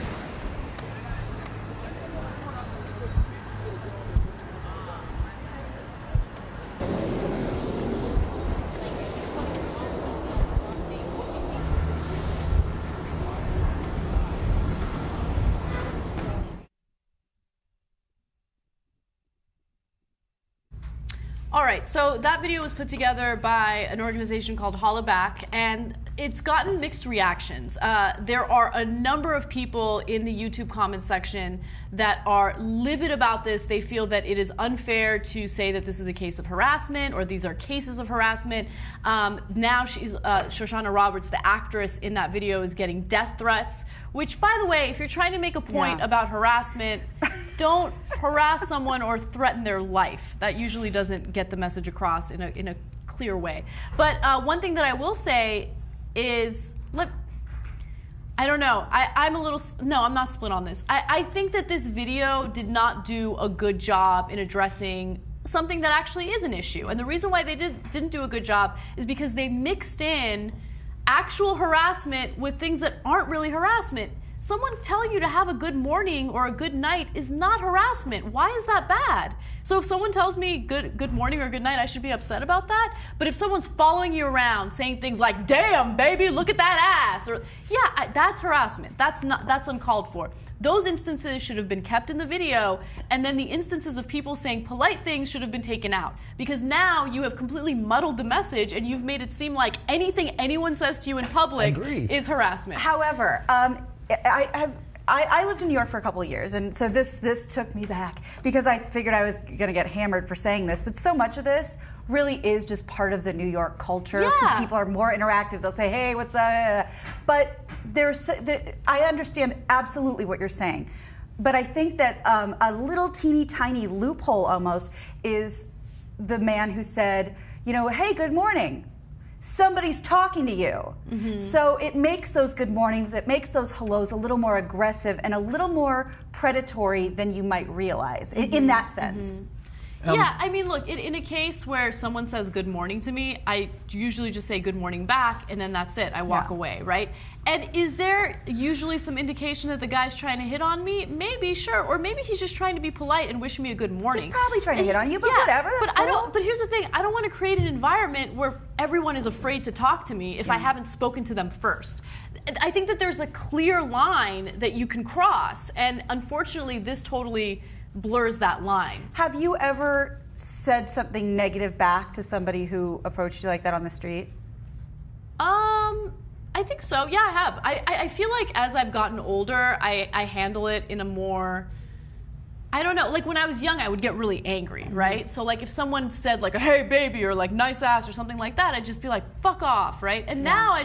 All right, so that video was put together by an organization called Holla Back, and it's gotten mixed reactions. There are a number of people in the YouTube comment section that are livid about this. They feel that it is unfair to say that this is a case of harassment or these are cases of harassment. Now she's Shoshana Roberts, the actress in that video, is getting death threats, which, by the way, if you're trying to make a point about harassment, don't harass someone or threaten their life. That usually doesn't get the message across in a clear way. But one thing that I will say is, I don't know. I'm not split on this. I think that this video did not do a good job in addressing something that actually is an issue. And the reason why they didn't do a good job is because they mixed in actual harassment with things that aren't really harassment. Someone telling you to have a good morning or a good night is not harassment. Why is that bad? So if someone tells me good morning or good night, I should be upset about that. But if someone's following you around saying things like, "Damn, baby, look at that ass," or that's harassment. That's uncalled for. Those instances should have been kept in the video, and then the instances of people saying polite things should have been taken out. Because now you have completely muddled the message and you've made it seem like anything anyone says to you in public is harassment. However, I lived in New York for a couple of years, and so this took me back because I figured I was going to get hammered for saying this, but so much of this really is just part of the New York culture. Yeah. People are more interactive. They'll say, "Hey, what's up?" But I understand absolutely what you're saying, but I think that a little teeny tiny loophole almost is the man who said, "Hey, good morning." Somebody's talking to you. Mm-hmm. So it makes those good mornings, it makes those hellos a little more aggressive and a little more predatory than you might realize in that sense. Mm-hmm. Yeah, I mean, look, in a case where someone says good morning to me, I usually just say good morning back, and then that's it. I walk away, right? And is there usually some indication that the guy's trying to hit on me? Maybe, sure. Or maybe he's just trying to be polite and wish me a good morning. He's probably trying to hit on you, but whatever, that's cool. But here's the thing. I don't want to create an environment where everyone is afraid to talk to me if I haven't spoken to them first. I think that there's a clear line that you can cross, and unfortunately, this totally blurs that line. Have you ever said something negative back to somebody who approached you like that on the street? I think so. Yeah, I have. I feel like as I've gotten older, I handle it in a more, I don't know, like when I was young, I would get really angry, right? So like if someone said like, "Hey, baby," or like "nice ass" or something like that, I'd just be like, "Fuck off," right? And now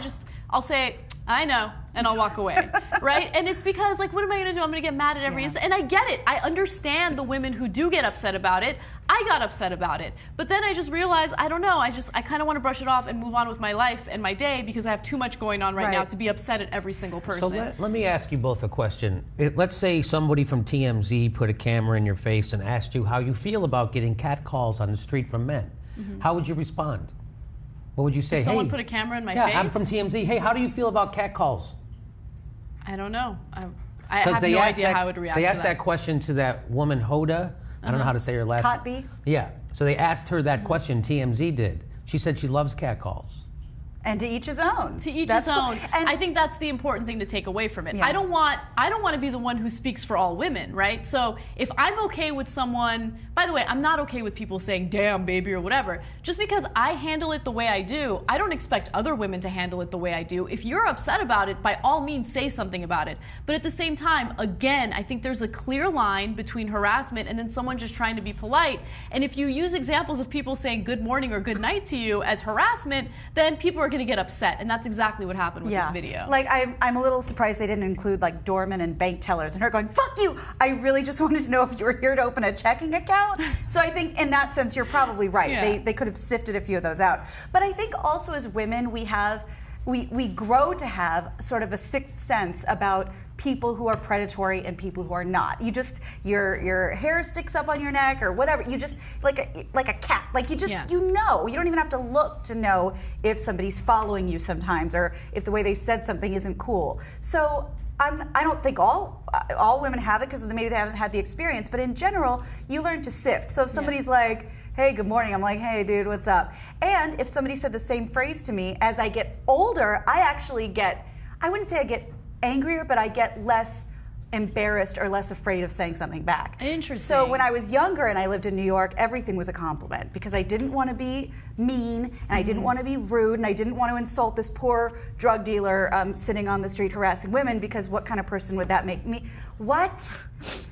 I'll say, "I know," and I'll walk away, right? And it's because, like, what am I going to do? I'm going to get mad at every instant. And I get it. I understand the women who do get upset about it. I got upset about it. But then I just realized, I don't know, I kind of want to brush it off and move on with my life and my day because I have too much going on right now to be upset at every single person. So let me ask you both a question. Let's say somebody from TMZ put a camera in your face and asked you how you feel about getting catcalls on the street from men. How would you respond? What would you say? If someone hey, put a camera in my yeah, face? I'm from TMZ. Hey, how do you feel about catcalls? I don't know. I have no idea how I would react to that. They asked that question to that woman, Hoda. I don't know how to say her last name. Cotby? Yeah. So they asked her that question, TMZ did. She said she loves catcalls. And to each his own. To each his own. And I think that's the important thing to take away from it. Yeah. I don't want to be the one who speaks for all women, right? So if I'm okay with someone, by the way, I'm not okay with people saying, damn, baby, or whatever. Just because I handle it the way I do, I don't expect other women to handle it the way I do. If you're upset about it, by all means, say something about it. But at the same time, again, I think there's a clear line between harassment and then someone just trying to be polite. And if you use examples of people saying good morning or good night to you as harassment, then people are going to get upset, and that's exactly what happened with this video. Like, I'm a little surprised they didn't include like doormen and bank tellers and her going, fuck you! I really just wanted to know if you were here to open a checking account. So I think in that sense, you're probably right. Yeah. They could have sifted a few of those out. But I think also as women, we grow to have sort of a sixth sense about people who are predatory and people who are not. You just, your hair sticks up on your neck or whatever. You just, like a cat. Like you just, you know. You don't even have to look to know if somebody's following you sometimes or if the way they said something isn't cool. So I don't think all women have it because maybe they haven't had the experience. But in general, you learn to sift. So if somebody's like, hey, good morning, I'm like, hey, dude, what's up? And if somebody said the same phrase to me, as I get older, I actually get, I wouldn't say I get angrier, but I get less embarrassed or less afraid of saying something back. Interesting. So when I was younger and I lived in New York, everything was a compliment because I didn't want to be mean and I didn't want to be rude and I didn't want to insult this poor drug dealer sitting on the street harassing women because what kind of person would that make me? What?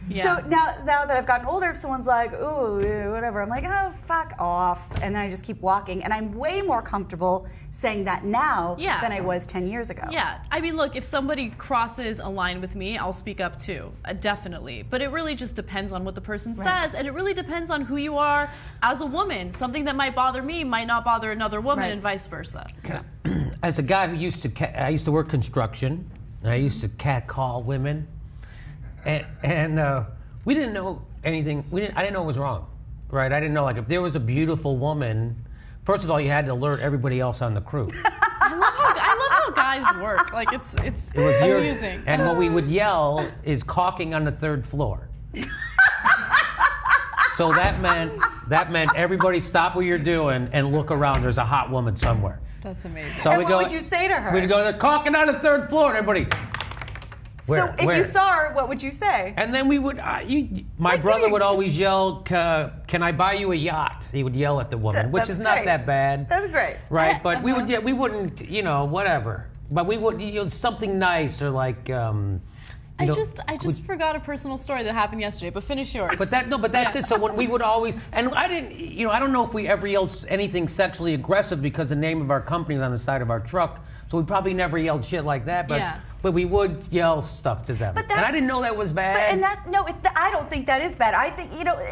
Yeah. So now that I've gotten older, if someone's like, ooh, whatever, I'm like, oh, fuck off. And then I just keep walking. And I'm way more comfortable saying that now than I was 10 years ago. Yeah. I mean, look, if somebody crosses a line with me, I'll speak up too. Definitely. But it really just depends on what the person says. And it really depends on who you are as a woman. Something that might bother me might not bother another woman and vice versa. As a guy who I used to work construction, and I used to catcall women. And we didn't know anything. I didn't know it was wrong, right? I didn't know, like, if there was a beautiful woman, first of all, you had to alert everybody else on the crew. I love how guys work. Like, it's amusing. And what we would yell is caulking on the 3rd floor. So that meant everybody stop what you're doing and look around. There's a hot woman somewhere. That's amazing. So what would you say to her? We'd go, they're caulking on the 3rd floor, and everybody. So if you saw her, what would you say? And then we would, my brother would always yell, can I buy you a yacht? He would yell at the woman, which is not that bad. That's great. Right, but we wouldn't, whatever. But we would, something nice or like, I just forgot a personal story that happened yesterday, but finish yours. But that's it. So when we would always, and I didn't, I don't know if we ever yelled anything sexually aggressive because the name of our company was on the side of our truck. So we probably never yelled shit like that, but we would yell stuff to them. And I didn't know that was bad. I don't think that is bad. I think,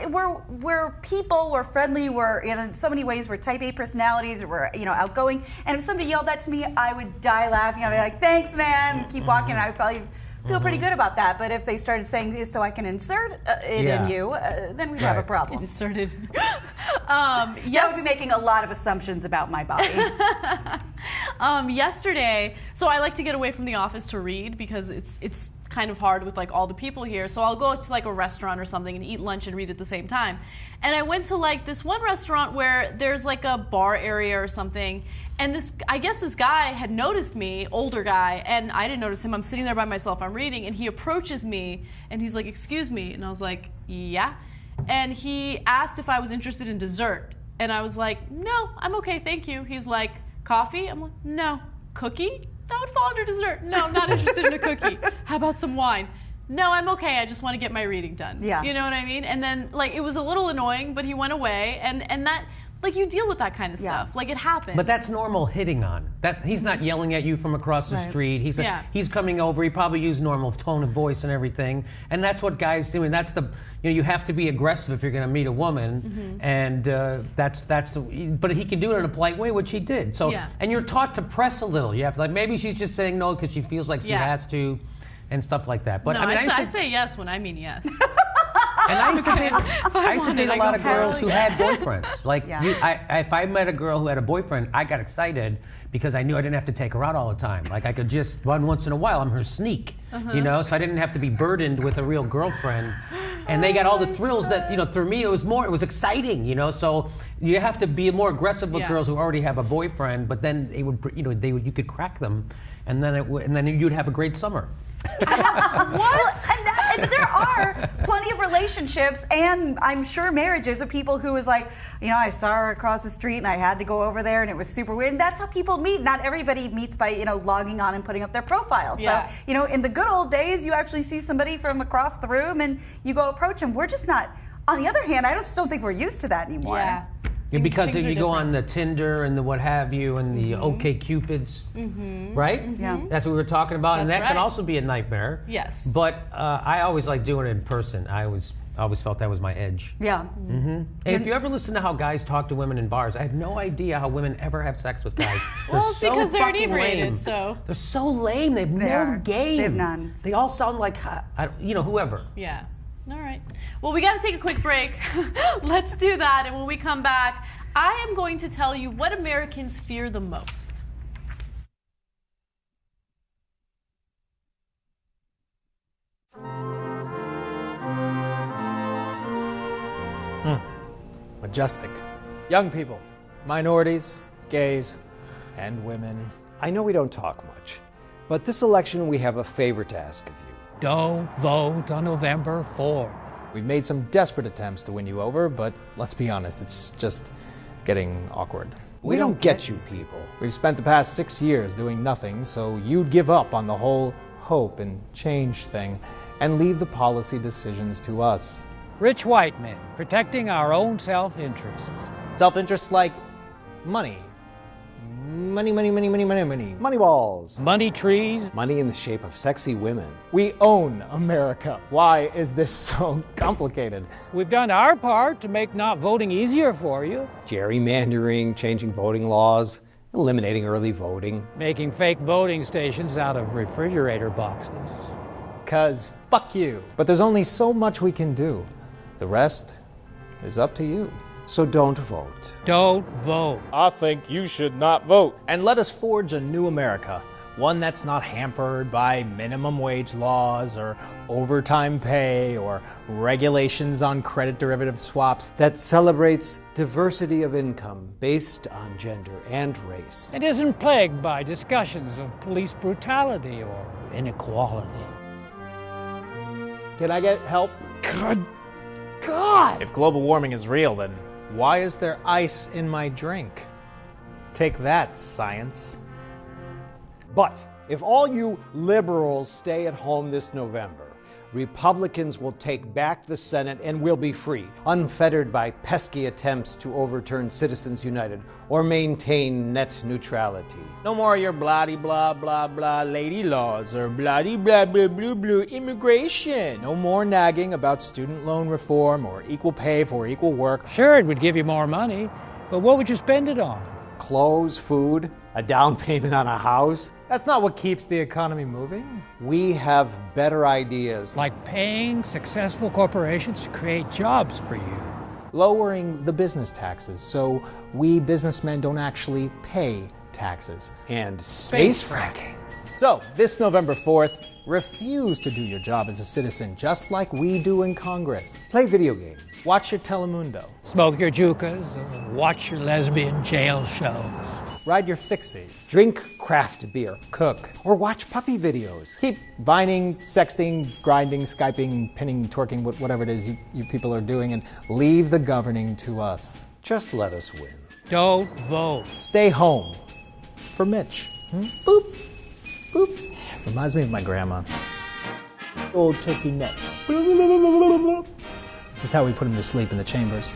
we're people, we're friendly, we're, in so many ways, we're type A personalities, we're, outgoing. And if somebody yelled that to me, I would die laughing. I'd be like, thanks, man, and keep walking. I would probably feel pretty good about that. But if they started saying this so I can insert it in you, then we'd have a problem. Inserted. That would be making a lot of assumptions about my body. Yesterday, so I like to get away from the office to read because it's kind of hard with like all the people here. So I'll go to like a restaurant or something and eat lunch and read at the same time. And I went to like this one restaurant where there's like a bar area or something. And I guess this guy had noticed me, older guy, and I didn't notice him. I'm sitting there by myself, I'm reading, and he approaches me and he's like, excuse me. And I was like, yeah. And he asked if I was interested in dessert. And I was like, no, I'm okay, thank you. He's like, coffee? I'm like, no. Cookie? That would fall under dessert. No, I'm not interested in a cookie. How about some wine? No, I'm okay. I just want to get my reading done. Yeah. You know what I mean? And then, like, it was a little annoying, but he went away. And Like, you deal with that kind of stuff. Like, it happens. But that's normal hitting on. He's not yelling at you from across the street. He's coming over. He probably used normal tone of voice and everything. And that's what guys do. And that's you have to be aggressive if you're going to meet a woman. And but he can do it in a polite way, which he did. So, and you're taught to press a little. You have to, like, maybe she's just saying no because she feels like she has to, and stuff like that. But no, I say yes when I mean yes. And I used to date a lot of girls who had boyfriends. Like, if I met a girl who had a boyfriend, I got excited because I knew I didn't have to take her out all the time. Like, I could just run once in a while. I'm her sneak, you know? So I didn't have to be burdened with a real girlfriend. And they got all the thrills that, for me, it was exciting, So you have to be more aggressive with girls who already have a boyfriend, but then you could crack them, and then you'd have a great summer. And there are plenty of relationships, and I'm sure marriages of people who was like, I saw her across the street and I had to go over there and it was super weird. And that's how people meet. Not everybody meets by, logging on and putting up their profile. So, in the good old days, you actually see somebody from across the room and you go approach them. We're just not, on the other hand, I just don't think we're used to that anymore. Yeah, because you go on the Tinder and the what have you and the OK Cupids, right? Yeah. That's what we were talking about, and that can also be a nightmare. Yes. But I always like doing it in person. I always felt that was my edge. Yeah. And if you ever listen to how guys talk to women in bars, I have no idea how women ever have sex with guys. Well, it's because they're fucking inebriated, lame. so. They're so lame. They have no game. They have none. They all sound like, whoever. Yeah. All right. Well, we got to take a quick break. Let's do that. And when we come back, I am going to tell you what Americans fear the most. Majestic. Young people, minorities, gays, and women. I know we don't talk much, but this election we have a favor to ask of you. Don't vote on November 4th. We've made some desperate attempts to win you over, but let's be honest, it's just getting awkward. We don't get you people. We've spent the past 6 years doing nothing, so you'd give up on the whole hope and change thing and leave the policy decisions to us. Rich white men protecting our own self-interest. Self-interest like money. Money. Money balls. Money trees. Money in the shape of sexy women. We own America. Why is this so complicated? We've done our part to make not voting easier for you. Gerrymandering, changing voting laws, eliminating early voting. Making fake voting stations out of refrigerator boxes. 'Cause fuck you. But there's only so much we can do. The rest is up to you. So don't vote. Don't vote. I think you should not vote. And let us forge a new America. One that's not hampered by minimum wage laws or overtime pay or regulations on credit derivative swaps. That celebrates diversity of income based on gender and race. It isn't plagued by discussions of police brutality or inequality. Can I get help? God! If global warming is real, then why is there ice in my drink? Take that, science. But if all you liberals stay at home this November, Republicans will take back the Senate and we'll be free, unfettered by pesky attempts to overturn Citizens United or maintain net neutrality. No more of your bloody blah blah blah lady laws or bloody blah blah blah blah immigration. No more nagging about student loan reform or equal pay for equal work. Sure, it would give you more money, but what would you spend it on? Clothes, food, a down payment on a house. That's not what keeps the economy moving. We have better ideas. Like paying successful corporations to create jobs for you. Lowering the business taxes so we businessmen don't actually pay taxes. And space fracking. So, this November 4th, refuse to do your job as a citizen just like we do in Congress. Play video games. Watch your Telemundo. Smoke your jukas or watch your lesbian jail shows. Ride your fixies. Drink craft beer. Cook. Or watch puppy videos. Keep vining, sexting, grinding, Skyping, pinning, twerking, whatever it is you people are doing, and leave the governing to us. Just let us win. Don't vote. Stay home. For Mitch. Boop. Boop. Reminds me of my grandma. Old turkey neck. This is how we put him to sleep in the chambers.